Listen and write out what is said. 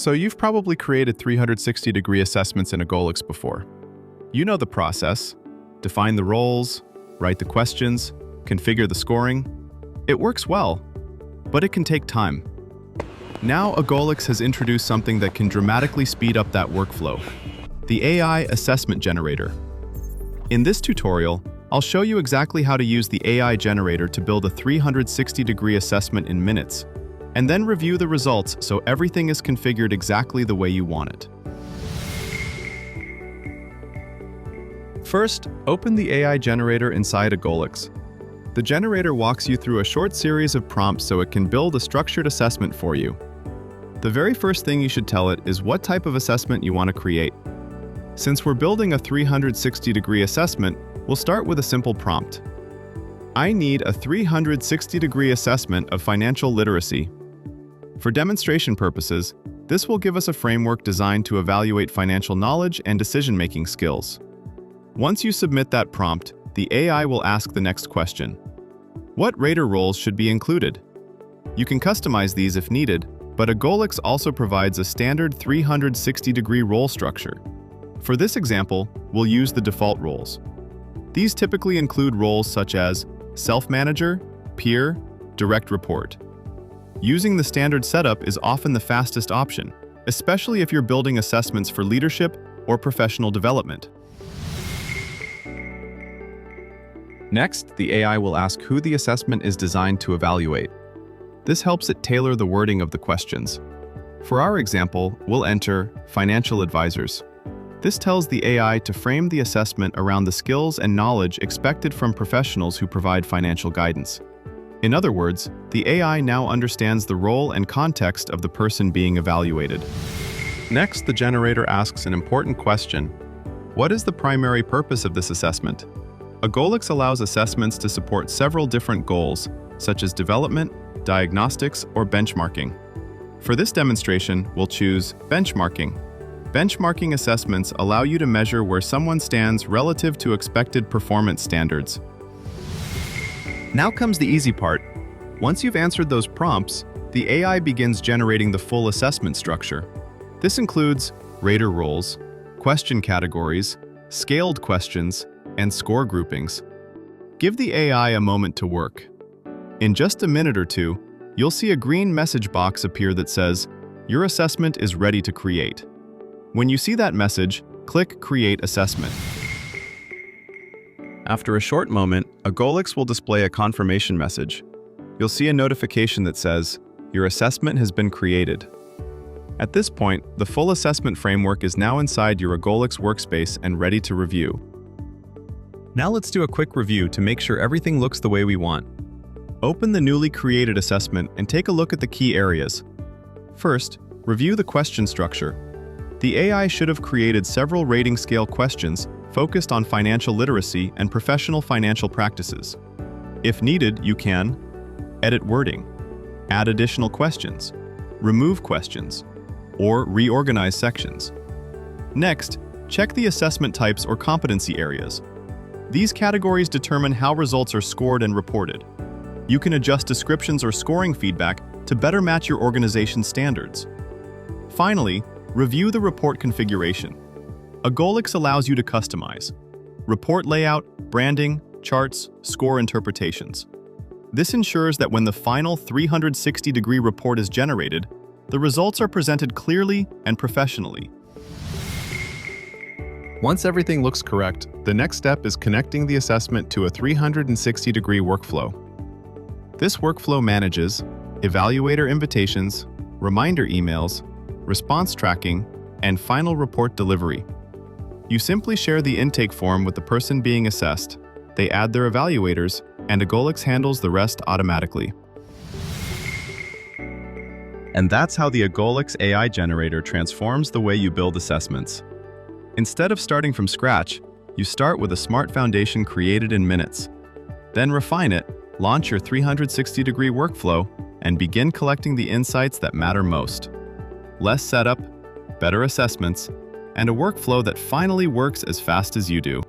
So you've probably created 360-degree assessments in Agolix before. You know the process. Define the roles, write the questions, configure the scoring. It works well, but it can take time. Now Agolix has introduced something that can dramatically speed up that workflow: the AI Assessment Generator. In this tutorial, I'll show you exactly how to use the AI generator to build a 360-degree assessment in minutes, and then review the results so everything is configured exactly the way you want it. First, open the AI generator inside Agolix. The generator walks you through a short series of prompts so it can build a structured assessment for you. The very first thing you should tell it is what type of assessment you want to create. Since we're building a 360-degree assessment, we'll start with a simple prompt. I need a 360-degree assessment of financial literacy. For demonstration purposes, this will give us a framework designed to evaluate financial knowledge and decision-making skills. Once you submit that prompt, the AI will ask the next question. What rater roles should be included? You can customize these if needed, but Agolix also provides a standard 360-degree role structure. For this example, we'll use the default roles. These typically include roles such as self-manager, peer, direct report. Using the standard setup is often the fastest option, especially if you're building assessments for leadership or professional development. Next, the AI will ask who the assessment is designed to evaluate. This helps it tailor the wording of the questions. For our example, we'll enter financial advisors. This tells the AI to frame the assessment around the skills and knowledge expected from professionals who provide financial guidance. In other words, the AI now understands the role and context of the person being evaluated. Next, the generator asks an important question. What is the primary purpose of this assessment? Agolix allows assessments to support several different goals, such as development, diagnostics, or benchmarking. For this demonstration, we'll choose benchmarking. Benchmarking assessments allow you to measure where someone stands relative to expected performance standards. Now comes the easy part. Once you've answered those prompts, the AI begins generating the full assessment structure. This includes rater roles, question categories, scaled questions, and score groupings. Give the AI a moment to work. In just a minute or two, you'll see a green message box appear that says, "Your assessment is ready to create." When you see that message, click Create Assessment. After a short moment, Agolix will display a confirmation message. You'll see a notification that says, "Your assessment has been created." At this point, the full assessment framework is now inside your Agolix workspace and ready to review. Now let's do a quick review to make sure everything looks the way we want. Open the newly created assessment and take a look at the key areas. First, review the question structure. The AI should have created several rating scale questions focused on financial literacy and professional financial practices. If needed, you can edit wording, add additional questions, remove questions, or reorganize sections. Next, check the assessment types or competency areas. These categories determine how results are scored and reported. You can adjust descriptions or scoring feedback to better match your organization's standards. Finally, review the report configuration. Agolix allows you to customize report layout, branding, charts, score interpretations. This ensures that when the final 360-degree report is generated, the results are presented clearly and professionally. Once everything looks correct, the next step is connecting the assessment to a 360-degree workflow. This workflow manages evaluator invitations, reminder emails, response tracking, and final report delivery. You simply share the intake form with the person being assessed, they add their evaluators, and Agolix handles the rest automatically. And that's how the Agolix AI Generator transforms the way you build assessments. Instead of starting from scratch, you start with a smart foundation created in minutes. Then refine it, launch your 360-degree workflow, and begin collecting the insights that matter most. Less setup, better assessments, and a workflow that finally works as fast as you do.